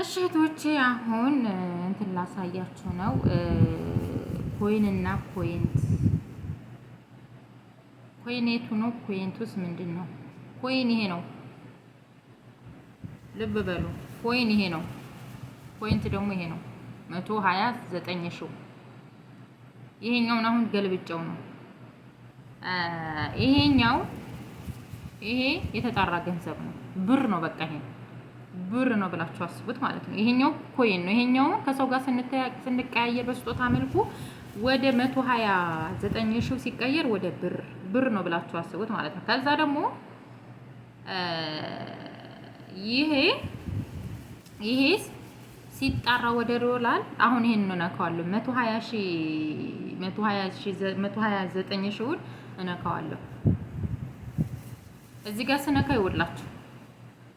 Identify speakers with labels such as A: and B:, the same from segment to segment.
A: እሺ እህቶቼ አሁን እንትን ላሳያችሁ ነው። ኮይን እና ፖይንት ኮይኔቱ ነው። ፖይንቱስ ምንድን ነው? ኮይን ይሄ ነው። ልብ በሉ። ኮይን ይሄ ነው። ፖይንት ደግሞ ይሄ ነው። 129 ሺው ይሄኛውን አሁን ገልብጨው ነው። ይሄኛው ይሄ የተጣራ ገንዘብ ነው። ብር ነው። በቃ ይሄ ብር ነው ብላችሁ አስቡት ማለት ነው። ይሄኛው ኮይን ነው። ይሄኛው ከሰው ጋር ስንቀያየር በስጦታ መልኩ ወደ 129 ሺው ሲቀየር ወደ ብር ነው ብላችሁ አስቡት ማለት ነው። ከዛ ደግሞ ይሄ ሲጣራ ወደ ዶላር አሁን ይሄን ነው ነካዋለሁ። 129 ሺውን እነካዋለሁ። እዚህ ጋር ስነካ ይውላችሁ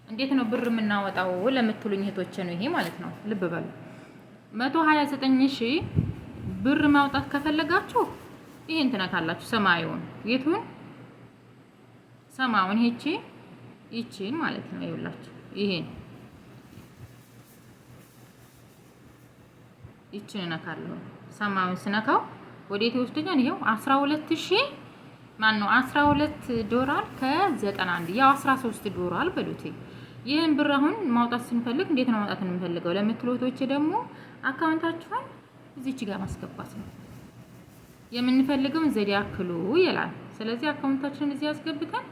A: እንዴት ነው ብር የምናወጣው ለምትሉኝ እህቶቼ ነው ይሄ ማለት ነው። ልብ በሉ 129 ሺህ ብር ማውጣት ከፈለጋችሁ ይሄን ትነካላችሁ። ሰማዩን የቱን ሰማዩን ይቺን ማለት ነው። ይውላችሁ ይቺን እነካለሁ። ሰማዩን ስነካው ወዴት ይወስደኛል? ይሄው 12000 ማን ነው 12 ዶላር ከ91 ያው 13 ዶላር በሉት። ይሄን ብር አሁን ማውጣት ስንፈልግ እንዴት ነው ማውጣት የምንፈልገው ለምትሉ እህቶቼ ደግሞ አካውንታችሁን እዚች ጋር ማስገባት ነው የምንፈልገውን ዘዴ አክሉ ይላል። ስለዚህ አካውንታችንን እዚህ አስገብተን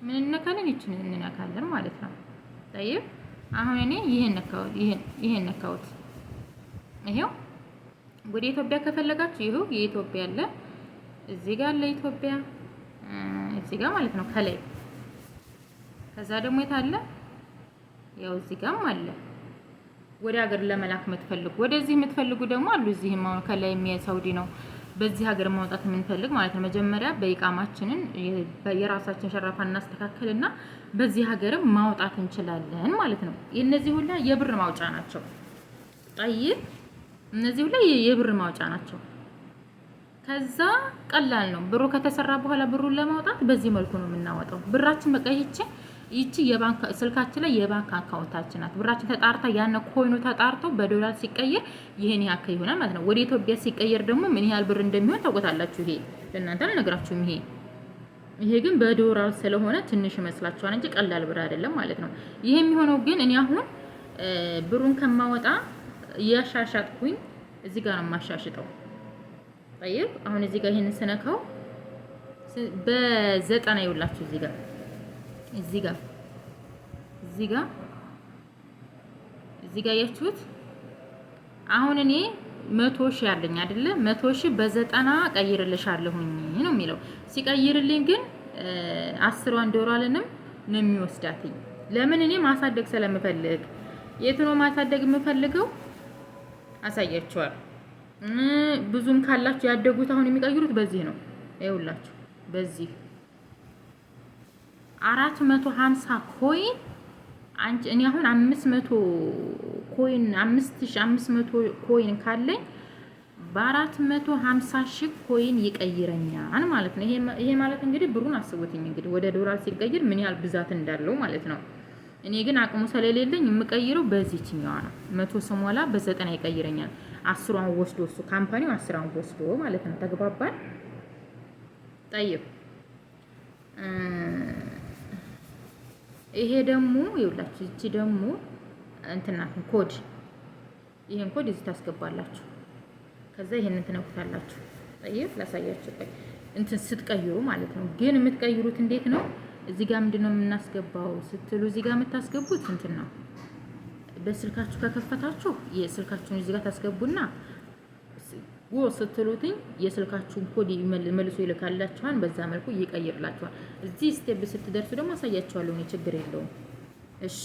A: ምን እንነካለን? ይችን እንነካለን ማለት ነው። ጠይብ አሁን እኔ ይሄን ነካውት። ይሄው ወደ ኢትዮጵያ ከፈለጋችሁ ይሄው የኢትዮጵያ አለ እዚህ ጋር አለ ኢትዮጵያ እዚህ ጋር ማለት ነው ከላይ። ከዛ ደግሞ የታለ ያው እዚህ ጋርም አለ። ወደ ሀገር ለመላክ የምትፈልጉ ወደዚህ የምትፈልጉ ደግሞ አሉ። እዚህም አሁን ከላይ የሳውዲ ነው። በዚህ ሀገር ማውጣት የምንፈልግ ማለት ነው መጀመሪያ በኢቃማችንን የራሳችን ሸራፋ እናስተካክልና በዚህ ሀገርም ማውጣት እንችላለን ማለት ነው። እነዚህ ሁላ የብር ማውጫ ናቸው። ጠይብ እነዚህ ሁላ የብር ማውጫ ናቸው። ከዛ ቀላል ነው። ብሩ ከተሰራ በኋላ ብሩን ለማውጣት በዚህ መልኩ ነው የምናወጣው። ብራችን በቃ ይቺ የባንክ ስልካችን ላይ የባንክ አካውንታችን ናት። ብራችን ተጣርታ ያነ ኮይኑ ተጣርቶ በዶላር ሲቀየር ይሄን ያክል ይሆናል ማለት ነው። ወደ ኢትዮጵያ ሲቀየር ደግሞ ምን ያህል ብር እንደሚሆን ታውቁታላችሁ። ይሄ ለእናንተ አልነግራችሁም። ይሄ ግን በዶላር ስለሆነ ትንሽ ይመስላችኋል እንጂ ቀላል ብር አይደለም ማለት ነው። ይሄ የሚሆነው ግን እኔ አሁን ብሩን ከማወጣ ያሻሻጥኩኝ እዚህ ጋር ነው የማሻሽጠው። ጠይብ አሁን እዚህ ጋር ይሄንን ስነካው በ90 ይውላችሁ እዚህ ጋር ያችሁት አሁን እኔ 100 ሺህ ያለኝ አይደለ 100 ሺህ በ90 ቀይርልሻለሁኝ ነው የሚለው። ሲቀይርልኝ ግን 10 ዶላርንም ነው የሚወስዳትኝ። ለምን እኔ ማሳደግ ስለምፈልግ። የት ነው ማሳደግ የምፈልገው አሳያችኋለሁ። ብዙም ካላችሁ ያደጉት አሁን የሚቀይሩት በዚህ ነው። ይኸውላችሁ በዚህ 450 ኮይን እኔ አሁን 500 ኮይን 5500 ኮይን ካለኝ በ450 ሺህ ኮይን ይቀይረኛል ማለት ነው። ይሄ ማለት እንግዲህ ብሩን አስቡትኝ እንግዲህ ወደ ዶላር ሲቀይር ምን ያህል ብዛት እንዳለው ማለት ነው። እኔ ግን አቅሙ ስለሌለኝ የምቀይረው በዚህኛዋ ነው። 100 ስሞላ በ90 ይቀይረኛል። 10ን ወስዶ እሱ ካምፓኒው 10ን ወስዶ ማለት ነው። ተግባባን? ጠይብ ይሄ ደግሞ ይውላችሁ እቺ ደግሞ እንትናት ኮድ ይሄን ኮድ እዚህ ታስገባላችሁ። ከዛ ይሄንን ትነኩታላችሁ። ጠይብ ላሳያችሁ እንትን ስትቀይሩ ማለት ነው። ግን የምትቀይሩት እንዴት ነው? እዚህ ጋር ምንድነው የምናስገባው ስትሉ እዚህ ጋር የምታስገቡት እንትን ነው። በስልካችሁ ከከፈታችሁ የስልካችሁን እዚህ ጋር ታስገቡና ስትሉትኝ የስልካችሁን ኮድ መልሶ ይልካላችኋል። በዛ መልኩ ይቀይርላችኋል። እዚህ ስቴፕ ስትደርሱ ደግሞ አሳያችኋለሁ። እኔ ችግር የለውም። እሺ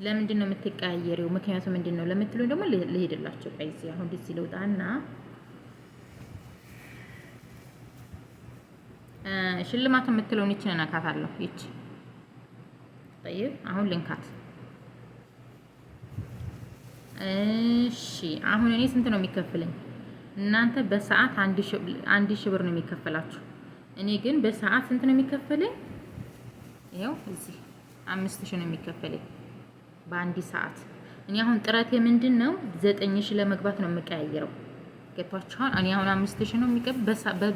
A: ለምንድን ነው የምትቀያየሪው? ምክንያቱ ምንድን ነው ለምትሉ ደግሞ ልሄድላችሁ። ቀይዚ አሁን እዚህ ልውጣና ሽልማት የምትለውን ይችን እነካታለሁ። ይቺ ጠይብ አሁን ልንካት። እሺ አሁን እኔ ስንት ነው የሚከፍለኝ? እናንተ በሰዓት 1000 ብር ነው የሚከፈላችሁ። እኔ ግን በሰዓት ስንት ነው የሚከፈለኝ? ይሄው እዚህ 5000 ነው የሚከፈለኝ በአንድ ሰዓት። እኔ አሁን ጥረቴ ምንድን ነው 9000 ለመግባት ነው የምቀያየረው። ገብቷችኋል? እኔ አሁን 5000 ነው የሚቀብ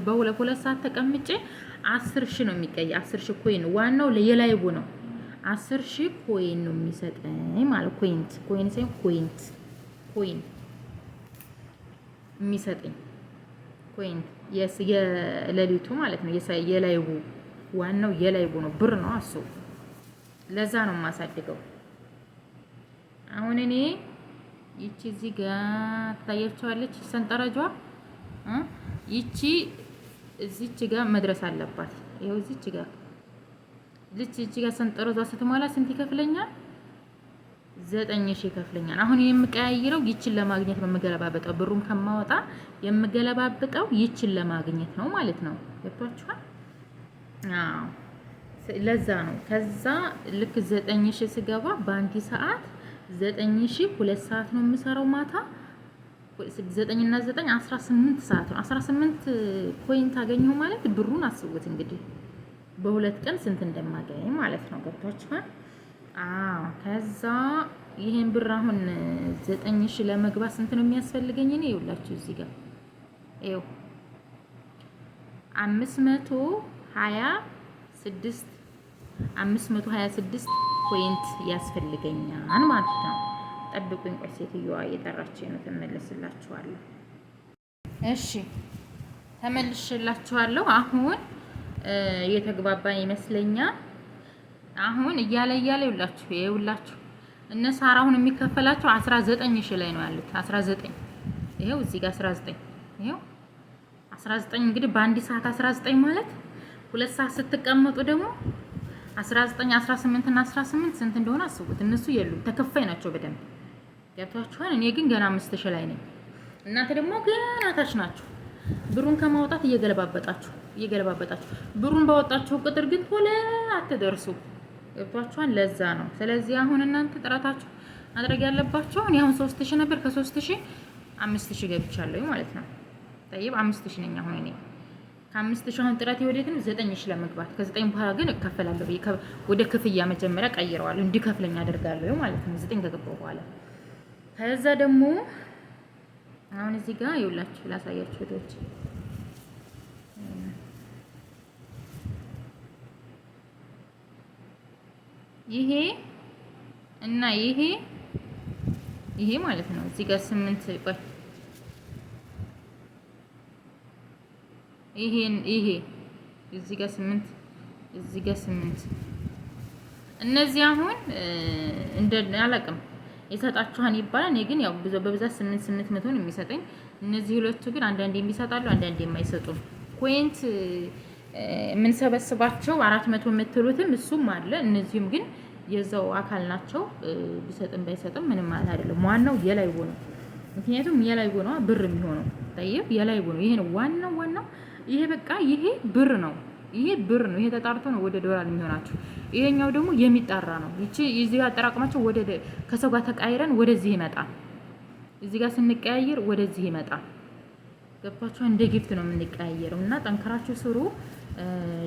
A: በሁለት ሰዓት ተቀምጬ 10000 ነው የሚቀይ 10000 ኮይን ዋናው የላይቡ ነው። 10000 ኮይን ነው የሚሰጠኝ ማለት ኮይን ሳይሆን ኮይን የሚሰጠኝ ኮይን የሌሊቱ ማለት ነው። የላይቡ ዋናው የላይቡ ነው ብር ነው እሱ። ለዛ ነው የማሳድገው። አሁን እኔ ይቺ እዚህ ጋር ታያቸዋለች ሰንጠረጇ ይቺ እዚች ጋር መድረስ አለባት። ይኸው እዚች ጋር እዚች ጋር ሰንጠረጇ ስትሞላ ስንት ይከፍለኛል? 9000 ይከፍለኛል። አሁን የምቀያይረው ይችን ለማግኘት ነው የምገለባበጠው። ብሩን ከማወጣ የምገለባበጠው ይችን ለማግኘት ነው ማለት ነው። ገብቷችኋል? አዎ ለዛ ነው። ከዛ ልክ 9000 ስገባ በአንድ ሰዓት 9000 2 ሰዓት ነው የምሰራው ማታ 9 እና 9 18 ሰዓት ነው። 18 ፖይንት አገኘሁ ማለት ብሩን አስቡት እንግዲህ በሁለት ቀን ስንት እንደማገኝ ማለት ነው። ገብቷችኋል? አዎ ከዛ ይሄን ብር አሁን 9000 ለመግባት ስንት ነው የሚያስፈልገኝ? እኔ ይኸውላችሁ እዚህ ጋር ይኸው 526 ፖይንት ያስፈልገኛል ማለት ነው። ጠብቁኝ፣ ቆይ ሴትዮዋ እየጠራችኝ ነው፣ ተመለስላችኋለሁ። እሺ ተመልሼላችኋለሁ። አሁን እየተግባባን ይመስለኛል። አሁን እያለ ይኸውላችሁ እነ ሳራ አሁን የሚከፈላቸው 19000 ላይ ነው ያሉት። 19 ይሄው እዚህ ጋር 19 ይሄው 19 እንግዲህ በአንድ ሰዓት 19 ማለት 2 ሰዓት ስትቀመጡ ደግሞ 19 18 እና 18 ስንት እንደሆነ አስቡት። እነሱ የሉም ተከፋይ ናቸው በደንብ ገብቷችኋል። እኔ ግን ገና 5000 ላይ ነኝ። እናንተ ደግሞ ገና ታች ናችሁ። ብሩን ከማውጣት እየገለባበጣችሁ ብሩን ባወጣችሁ ቁጥር ግን ቶሎ አትደርሱ። ገብቷችኋል? ለዛ ነው። ስለዚህ አሁን እናንተ ጥረታችሁ ማድረግ ያለባችሁ እኔ አሁን 3000 ነበር ከ3000 5000 ገብቻለሁ ማለት ነው። ጠይብ 5000 ነኝ አሁን እኔ ከ5000 አሁን ጥረቴ ወዴት ነው? 9000 ለመግባት ከ9 በኋላ ግን እከፈላለሁ። ወደ ክፍያ መጀመሪያ ቀይረዋለሁ እንዲከፍለኝ አደርጋለሁ ማለት ነው 9 ከገባሁ በኋላ። ከዛ ደግሞ አሁን እዚህ ጋር ይኸውላችሁ ላሳያችሁ ሄዶች ይሄ እና ይሄ ማለት ነው። እዚህ ጋር 8 ቆይ ይሄ እዚህ ጋር 8 እዚህ ጋር 8 እነዚህ አሁን እንደ አላውቅም ይሰጣችኋል ይባላል። እኔ ግን ያው በብዛት 800 ነው የሚሰጠኝ። እነዚህ ሁለቱ ግን አንዳንዴ የሚሰጣሉ አንዳንዴ የማይሰጡም። ፖይንት የምንሰበስባቸው 400 የምትሉትም እሱም አለ። እነዚህም ግን የዛው አካል ናቸው። ቢሰጥም ባይሰጥም ምንም ማለት አይደለም። ዋናው የላይቡ ነው። ምክንያቱም የላይቡ ነው ብር የሚሆነው። ጠይብ የላይቡ ነው። ይሄ ነው ዋናው። ይሄ በቃ ይሄ ብር ነው። ይሄ ተጣርቶ ነው ወደ ዶላር የሚሆናችሁ። ይሄኛው ደግሞ የሚጣራ ነው። ይቺ እዚህ ጋር አጠራቅማቸው ወደ ከሰው ጋር ተቃይረን ወደዚህ ይመጣል። እዚህ ጋር ስንቀያየር ወደዚህ ይመጣል። ገባችሁ? እንደ ጊፍት ነው የምንቀያየረው። እና ጠንከራችሁ ስሩ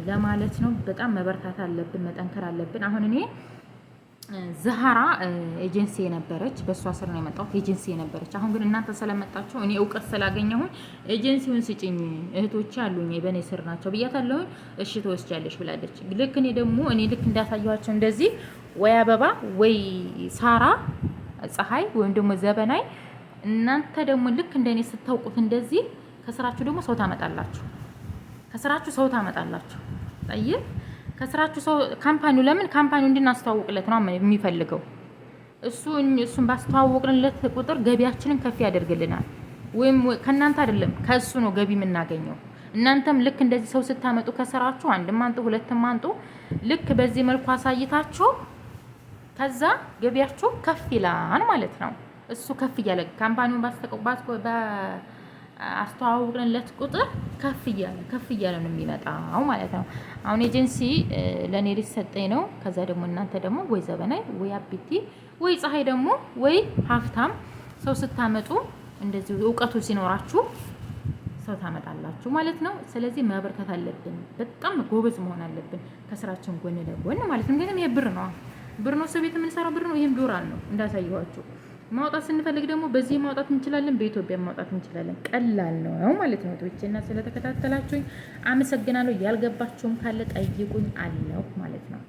A: ለማለት ነው። በጣም መበርታት አለብን፣ መጠንከር አለብን። አሁን እኔ ዛሃራ ኤጀንሲ የነበረች በእሷ ስር ነው የመጣሁት። ኤጀንሲ የነበረች አሁን ግን እናንተ ስለመጣችሁ እኔ እውቀት ስላገኘሁኝ ኤጀንሲውን ስጭኝ እህቶቼ አሉኝ በእኔ ስር ናቸው ብያታለሁኝ። እሺ ትወስጃለሽ ብላለች። ልክ ልክ እንዳሳየኋቸው እንደዚህ ወይ አበባ ወይ ሳራ ፀሐይ ወይም ደግሞ ዘበናይ እናንተ ደግሞ ልክ እንደኔ ስታውቁት እንደዚህ ከስራችሁ ደግሞ ሰው ታመጣላችሁ። ጠይብ ከስራችሁ ሰው ካምፓኒው ለምን ካምፓኒው እንድናስተዋውቅለት ነው የሚፈልገው። እሱን ባስተዋወቅንለት ቁጥር ገቢያችንን ከፍ ያደርግልናል። ወይም ከእናንተ አይደለም ከእሱ ነው ገቢ የምናገኘው። እናንተም ልክ እንደዚህ ሰው ስታመጡ ከስራችሁ አንድም አንጡ ሁለትም አንጡ ልክ በዚህ መልኩ አሳይታችሁ ከዛ ገቢያችሁ ከፍ ይላል ማለት ነው። እሱ ከፍ እያለ ካምፓኒውን አስተዋውቅንለት ቁጥር ከፍ እያለ ነው የሚመጣው ማለት ነው። አሁን ኤጀንሲ ለኔ ሊሰጠኝ ነው። ከዛ ደግሞ እናንተ ደግሞ ወይ ዘበናይ ወይ አቢቲ ወይ ፀሐይ ደግሞ ወይ ሀብታም ሰው ስታመጡ እንደዚህ እውቀቱ ሲኖራችሁ ሰው ታመጣላችሁ ማለት ነው። ስለዚህ መበርታት አለብን። በጣም ጎበዝ መሆን አለብን ከስራችን ጎን ለጎን ማለት ነው። ግን ይሄ ብር ነው ሰው ቤት የምንሰራው ብር ነው። ይሄም ዶላር ነው እንዳሳየኋችሁ። ማውጣት ስንፈልግ ደግሞ በዚህ ማውጣት እንችላለን፣ በኢትዮጵያ ማውጣት እንችላለን። ቀላል ነው ማለት ነው። እና ስለተከታተላችሁኝ አመሰግናለሁ። ያልገባችሁም ካለ ጠይቁኝ አለሁ ማለት ነው።